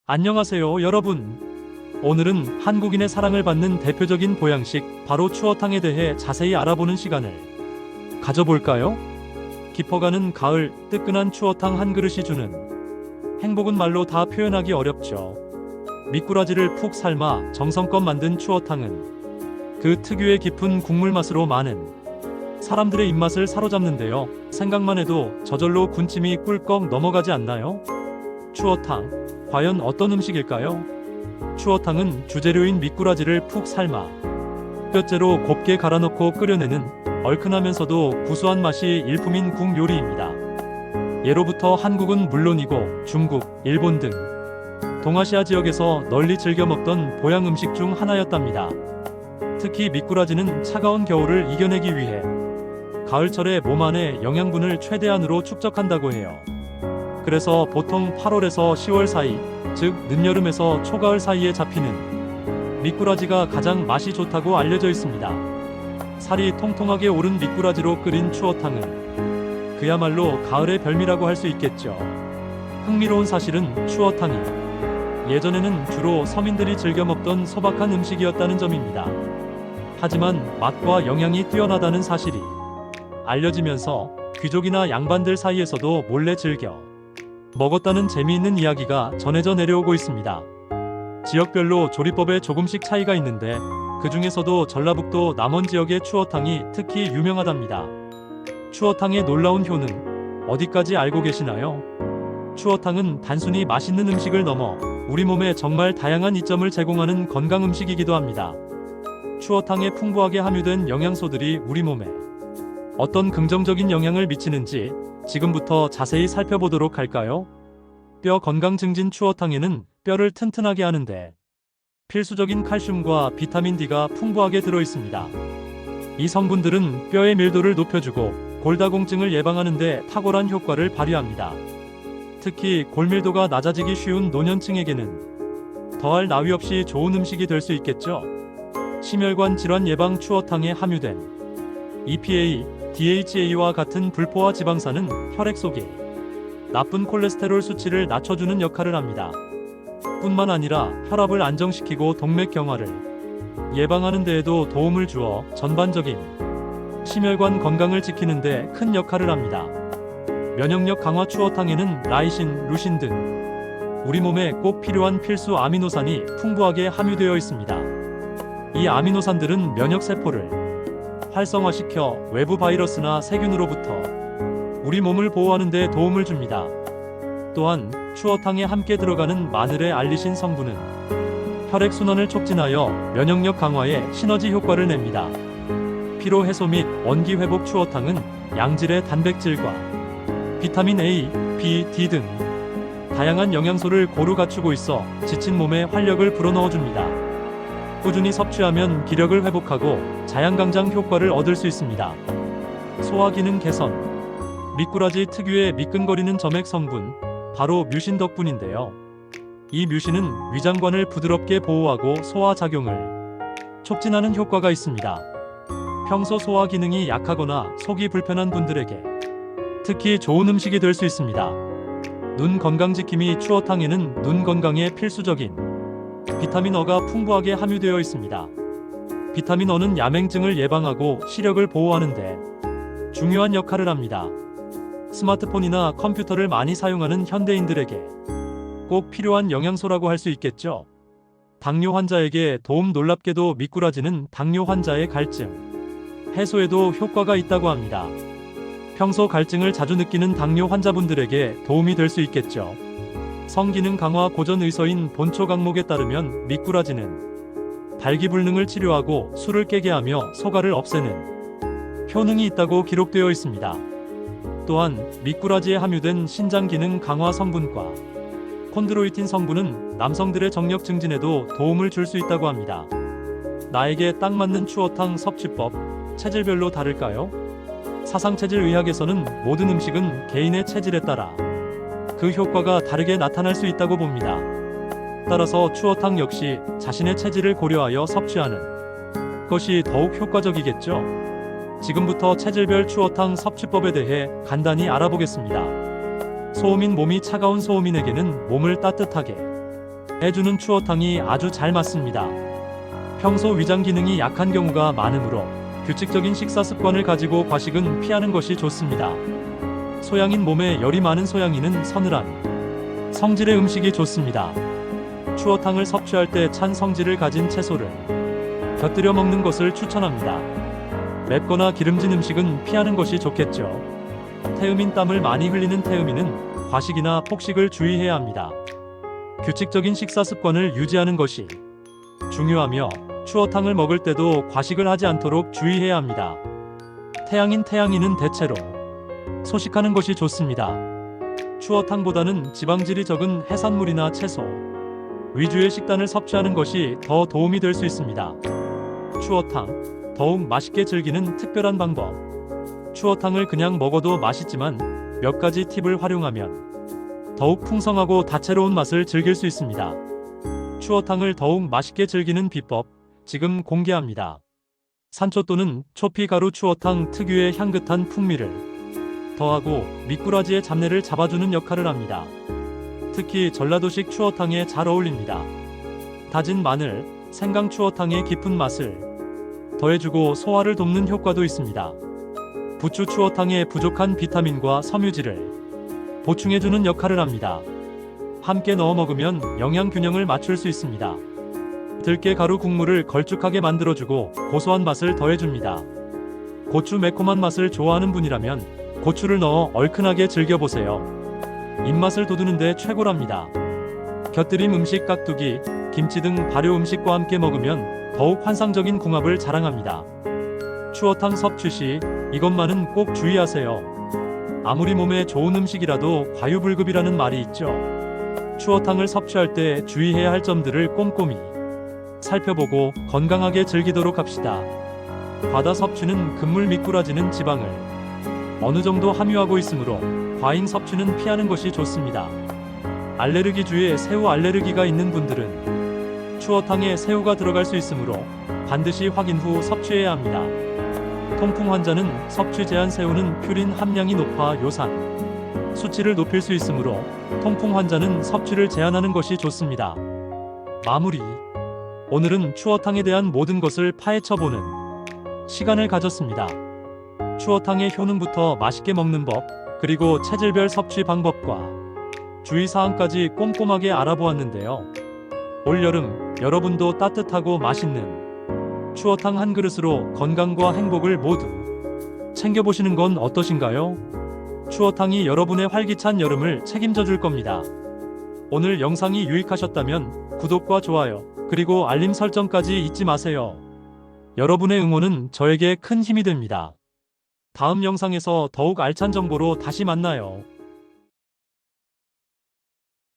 안녕하세요, 여러분. 오늘은 한국인의 사랑을 받는 대표적인 보양식, 바로 추어탕에 대해 자세히 알아보는 시간을 가져볼까요? 깊어가는 가을, 뜨끈한 추어탕 한 그릇이 주는 행복은 말로 다 표현하기 어렵죠. 미꾸라지를 푹 삶아 정성껏 만든 추어탕은 그 특유의 깊은 국물 맛으로 많은 사람들의 입맛을 사로잡는데요. 생각만 해도 저절로 군침이 꿀꺽 넘어가지 않나요? 추어탕, 과연 어떤 음식일까요? 추어탕은 주재료인 미꾸라지를 푹 삶아 뼈째로 곱게 갈아넣고 끓여내는 얼큰하면서도 구수한 맛이 일품인 국 요리입니다. 예로부터 한국은 물론이고 중국, 일본 등 동아시아 지역에서 널리 즐겨 먹던 보양 음식 중 하나였답니다. 특히 미꾸라지는 차가운 겨울을 이겨내기 위해 가을철에 몸 안에 영양분을 최대한으로 축적한다고 해요. 그래서 보통 8월에서 10월 사이, 즉 늦여름에서 초가을 사이에 잡히는 미꾸라지가 가장 맛이 좋다고 알려져 있습니다. 살이 통통하게 오른 미꾸라지로 끓인 추어탕은 그야말로 가을의 별미라고 할 수 있겠죠. 흥미로운 사실은 추어탕이 예전에는 주로 서민들이 즐겨 먹던 소박한 음식이었다는 점입니다. 하지만 맛과 영양이 뛰어나다는 사실이 알려지면서 귀족이나 양반들 사이에서도 몰래 즐겨 먹었다는 재미있는 이야기가 전해져 내려오고 있습니다. 지역별로 조리법에 조금씩 차이가 있는데 그 중에서도 전라북도 남원 지역의 추어탕이 특히 유명하답니다. 추어탕의 놀라운 효능, 어디까지 알고 계시나요? 추어탕은 단순히 맛있는 음식을 넘어 우리 몸에 정말 다양한 이점을 제공하는 건강 음식이기도 합니다. 추어탕에 풍부하게 함유된 영양소들이 우리 몸에 어떤 긍정적인 영향을 미치는지 지금부터 자세히 살펴보도록 할까요? 뼈 건강 증진 추어탕에는 뼈를 튼튼하게 하는데 필수적인 칼슘과 비타민 D가 풍부하게 들어있습니다. 이 성분들은 뼈의 밀도를 높여주고 골다공증을 예방하는 데 탁월한 효과를 발휘합니다. 특히 골밀도가 낮아지기 쉬운 노년층에게는 더할 나위 없이 좋은 음식이 될 수 있겠죠. 심혈관 질환 예방 추어탕에 함유된 EPA, DHA와 같은 불포화 지방산은 혈액 속의 나쁜 콜레스테롤 수치를 낮춰주는 역할을 합니다. 뿐만 아니라 혈압을 안정시키고 동맥경화를 예방하는 데에도 도움을 주어 전반적인 심혈관 건강을 지키는 데 큰 역할을 합니다. 면역력 강화 추어탕에는 라이신, 루신 등 우리 몸에 꼭 필요한 필수 아미노산이 풍부하게 함유되어 있습니다. 이 아미노산들은 면역세포를 활성화시켜 외부 바이러스나 세균으로부터 우리 몸을 보호하는 데 도움을 줍니다. 또한 추어탕에 함께 들어가는 마늘의 알리신 성분은 혈액순환을 촉진하여 면역력 강화에 시너지 효과를 냅니다. 피로 해소 및 원기 회복 추어탕은 양질의 단백질과 비타민 A, B, D 등 다양한 영양소를 고루 갖추고 있어 지친 몸에 활력을 불어넣어줍니다. 꾸준히 섭취하면 기력을 회복하고 자양강장 효과를 얻을 수 있습니다. 소화기능 개선, 미꾸라지 특유의 미끈거리는 점액 성분, 바로 뮤신 덕분인데요. 이 뮤신은 위장관을 부드럽게 보호하고 소화 작용을 촉진하는 효과가 있습니다. 평소 소화 기능이 약하거나 속이 불편한 분들에게 특히 좋은 음식이 될 수 있습니다. 눈 건강 지킴이 추어탕에는 눈 건강에 필수적인 비타민 어가 풍부하게 함유되어 있습니다. 비타민 어는 야맹증을 예방하고 시력을 보호하는데 중요한 역할을 합니다. 스마트폰이나 컴퓨터를 많이 사용하는 현대인들에게 꼭 필요한 영양소라고 할 수 있겠죠. 당뇨 환자에게 도움. 놀랍게도 미꾸라지는 당뇨 환자의 갈증 해소에도 효과가 있다고 합니다. 평소 갈증을 자주 느끼는 당뇨 환자분들에게 도움이 될 수 있겠죠. 성기능 강화 고전 의서인 본초 강목에 따르면 미꾸라지는 발기불능을 치료하고 술을 깨게 하며 소갈을 없애는 효능이 있다고 기록되어 있습니다. 또한 미꾸라지에 함유된 신장 기능 강화 성분과 콘드로이틴 성분은 남성들의 정력 증진에도 도움을 줄 수 있다고 합니다. 나에게 딱 맞는 추어탕 섭취법, 체질별로 다를까요? 사상체질 의학에서는 모든 음식은 개인의 체질에 따라 그 효과가 다르게 나타날 수 있다고 봅니다. 따라서 추어탕 역시 자신의 체질을 고려하여 섭취하는 것이 더욱 효과적이겠죠. 지금부터 체질별 추어탕 섭취법에 대해 간단히 알아보겠습니다. 소음인 몸이 차가운 소음인에게는 몸을 따뜻하게 해주는 추어탕이 아주 잘 맞습니다. 평소 위장 기능이 약한 경우가 많으므로 규칙적인 식사 습관을 가지고 과식은 피하는 것이 좋습니다. 소양인 몸에 열이 많은 소양인은 서늘한 성질의 음식이 좋습니다. 추어탕을 섭취할 때 찬 성질을 가진 채소를 곁들여 먹는 것을 추천합니다. 맵거나 기름진 음식은 피하는 것이 좋겠죠. 태음인 땀을 많이 흘리는 태음인은 과식이나 폭식을 주의해야 합니다. 규칙적인 식사 습관을 유지하는 것이 중요하며 추어탕을 먹을 때도 과식을 하지 않도록 주의해야 합니다. 태양인은 대체로 소식하는 것이 좋습니다. 추어탕보다는 지방질이 적은 해산물이나 채소 위주의 식단을 섭취하는 것이 더 도움이 될 수 있습니다. 추어탕, 더욱 맛있게 즐기는 특별한 방법. 추어탕을 그냥 먹어도 맛있지만 몇 가지 팁을 활용하면 더욱 풍성하고 다채로운 맛을 즐길 수 있습니다. 추어탕을 더욱 맛있게 즐기는 비법, 지금 공개합니다. 산초 또는 초피가루 추어탕 특유의 향긋한 풍미를 더하고 미꾸라지의 잡내를 잡아주는 역할을 합니다. 특히 전라도식 추어탕에 잘 어울립니다. 다진 마늘, 생강 추어탕의 깊은 맛을 더해주고 소화를 돕는 효과도 있습니다. 부추 추어탕에 부족한 비타민과 섬유질을 보충해주는 역할을 합니다. 함께 넣어 먹으면 영양 균형을 맞출 수 있습니다. 들깨 가루 국물을 걸쭉하게 만들어주고 고소한 맛을 더해줍니다. 고추 매콤한 맛을 좋아하는 분이라면 고추를 넣어 얼큰하게 즐겨보세요. 입맛을 돋우는데 최고랍니다. 곁들임 음식 깍두기, 김치 등 발효 음식과 함께 먹으면 더욱 환상적인 궁합을 자랑합니다. 추어탕 섭취 시 이것만은 꼭 주의하세요. 아무리 몸에 좋은 음식이라도 과유불급이라는 말이 있죠. 추어탕을 섭취할 때 주의해야 할 점들을 꼼꼼히 살펴보고 건강하게 즐기도록 합시다. 과다 섭취는 금물, 미꾸라지는 지방을 어느 정도 함유하고 있으므로 과잉 섭취는 피하는 것이 좋습니다. 알레르기 주에 새우 알레르기가 있는 분들은 추어탕에 새우가 들어갈 수 있으므로 반드시 확인 후 섭취해야 합니다. 통풍 환자는 섭취 제한. 새우는 퓨린 함량이 높아 요산 수치를 높일 수 있으므로 통풍 환자는 섭취를 제한하는 것이 좋습니다. 마무리. 오늘은 추어탕에 대한 모든 것을 파헤쳐보는 시간을 가졌습니다. 추어탕의 효능부터 맛있게 먹는 법, 그리고 체질별 섭취 방법과 주의사항까지 꼼꼼하게 알아보았는데요. 올여름 여러분도 따뜻하고 맛있는 추어탕 한 그릇으로 건강과 행복을 모두 챙겨보시는 건 어떠신가요? 추어탕이 여러분의 활기찬 여름을 책임져 줄 겁니다. 오늘 영상이 유익하셨다면 구독과 좋아요, 그리고 알림 설정까지 잊지 마세요. 여러분의 응원은 저에게 큰 힘이 됩니다. 다음 영상에서 더욱 알찬 정보로 다시 만나요.